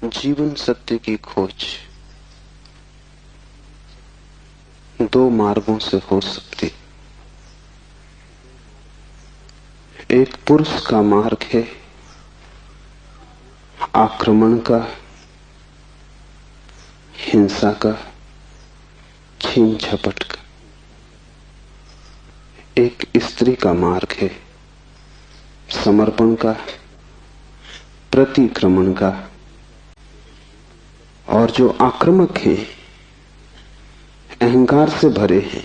जीवन सत्य की खोज दो मार्गों से हो सकती। एक पुरुष का मार्ग है आक्रमण का, हिंसा का, छीन झपट का। एक स्त्री का मार्ग है समर्पण का, प्रतिक्रमण का। और जो आक्रामक हैं, अहंकार से भरे हैं,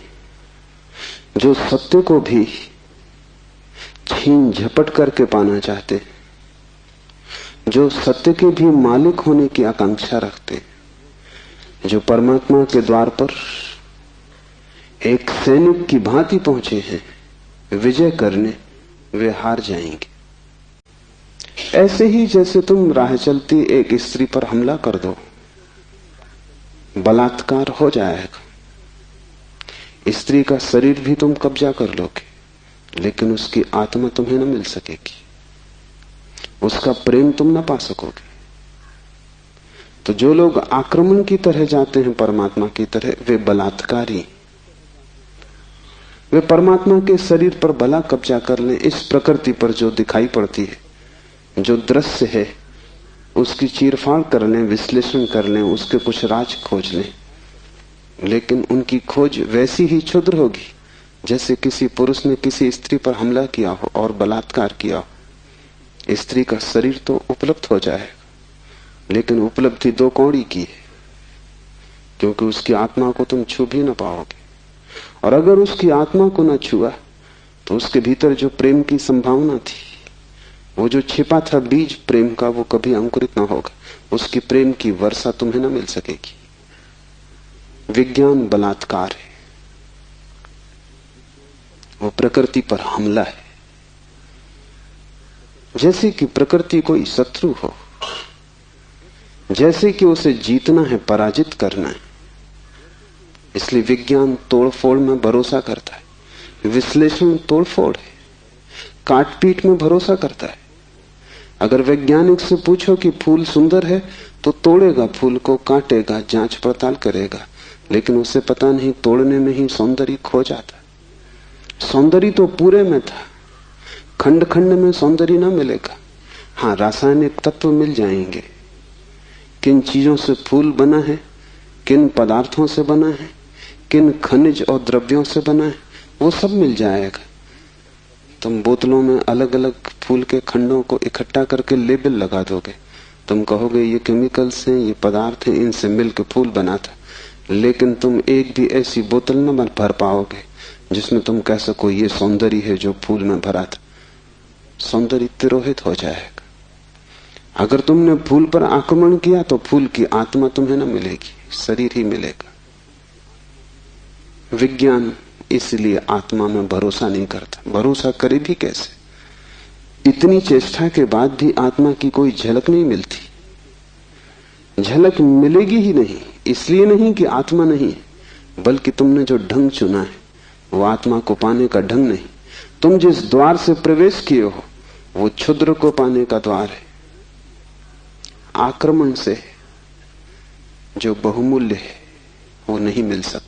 जो सत्य को भी छीन झपट करके पाना चाहते हैं, जो सत्य के भी मालिक होने की आकांक्षा रखते हैं, जो परमात्मा के द्वार पर एक सैनिक की भांति पहुंचे हैं विजय करने, वे हार जाएंगे। ऐसे ही जैसे तुम राह चलती एक स्त्री पर हमला कर दो, बलात्कार हो जाएगा। स्त्री का शरीर भी तुम कब्जा कर लोगे, लेकिन उसकी आत्मा तुम्हें न मिल सकेगी, उसका प्रेम तुम न पा सकोगे। तो जो लोग आक्रमण की तरह जाते हैं परमात्मा की तरह, वे बलात्कारी। वे परमात्मा के शरीर पर भला कब्जा कर लें, इस प्रकृति पर जो दिखाई पड़ती है, जो दृश्य है, उसकी चीरफाड़ कर लें, विश्लेषण कर लें, उसके कुछ राज खोज लें, लेकिन उनकी खोज वैसी ही क्षुद्र होगी जैसे किसी पुरुष ने किसी स्त्री पर हमला किया हो और बलात्कार किया हो। स्त्री का शरीर तो उपलब्ध हो जाएगा, लेकिन उपलब्धि दो कौड़ी की है, क्योंकि उसकी आत्मा को तुम छू भी न पाओगे। और अगर उसकी आत्मा को न छुआ तो उसके भीतर जो प्रेम की संभावना थी, वो जो छिपा था बीज प्रेम का, वो कभी अंकुरित न होगा। उसकी प्रेम की वर्षा तुम्हें न मिल सकेगी। विज्ञान बलात्कार है, वो प्रकृति पर हमला है। जैसे कि प्रकृति कोई शत्रु हो, जैसे कि उसे जीतना है, पराजित करना है। इसलिए विज्ञान तोड़फोड़ में भरोसा करता है, विश्लेषण तोड़फोड़ है, काटपीट में भरोसा करता है। अगर वैज्ञानिक से पूछो कि फूल सुंदर है, तो तोड़ेगा फूल को, काटेगा, जांच पड़ताल करेगा, लेकिन उसे पता नहीं तोड़ने में ही सौंदर्य खो जाता। सौंदर्य तो पूरे में था, खंड खंड में सौंदर्य ना मिलेगा। हाँ, रासायनिक तत्व मिल जाएंगे, किन चीजों से फूल बना है, किन पदार्थों से बना है, किन खनिज और द्रव्यों से बना है, वो सब मिल जाएगा। तुम बोतलों में अलग अलग फूल के खंडों को इकट्ठा करके लेबल लगा दोगे, तुम कहोगे ये केमिकल्स हैं, ये पदार्थ हैं, इनसे मिलकर फूल बना था। लेकिन तुम एक भी ऐसी बोतल न भर पाओगे जिसमें तुम कह सको ये सौंदर्य है जो फूल में भरा था। सौंदर्य तिरोहित हो जाएगा। अगर तुमने फूल पर आक्रमण किया तो फूल की आत्मा तुम्हें न मिलेगी, शरीर ही मिलेगा। विज्ञान इसलिए आत्मा में भरोसा नहीं करता। भरोसा करे भी कैसे? इतनी चेष्टा के बाद भी आत्मा की कोई झलक नहीं मिलती। झलक मिलेगी ही नहीं, इसलिए नहीं कि आत्मा नहीं है, बल्कि तुमने जो ढंग चुना है वो आत्मा को पाने का ढंग नहीं। तुम जिस द्वार से प्रवेश किए हो वो क्षुद्र को पाने का द्वार है। आक्रमण से जो बहुमूल्य है वो नहीं मिल सकता।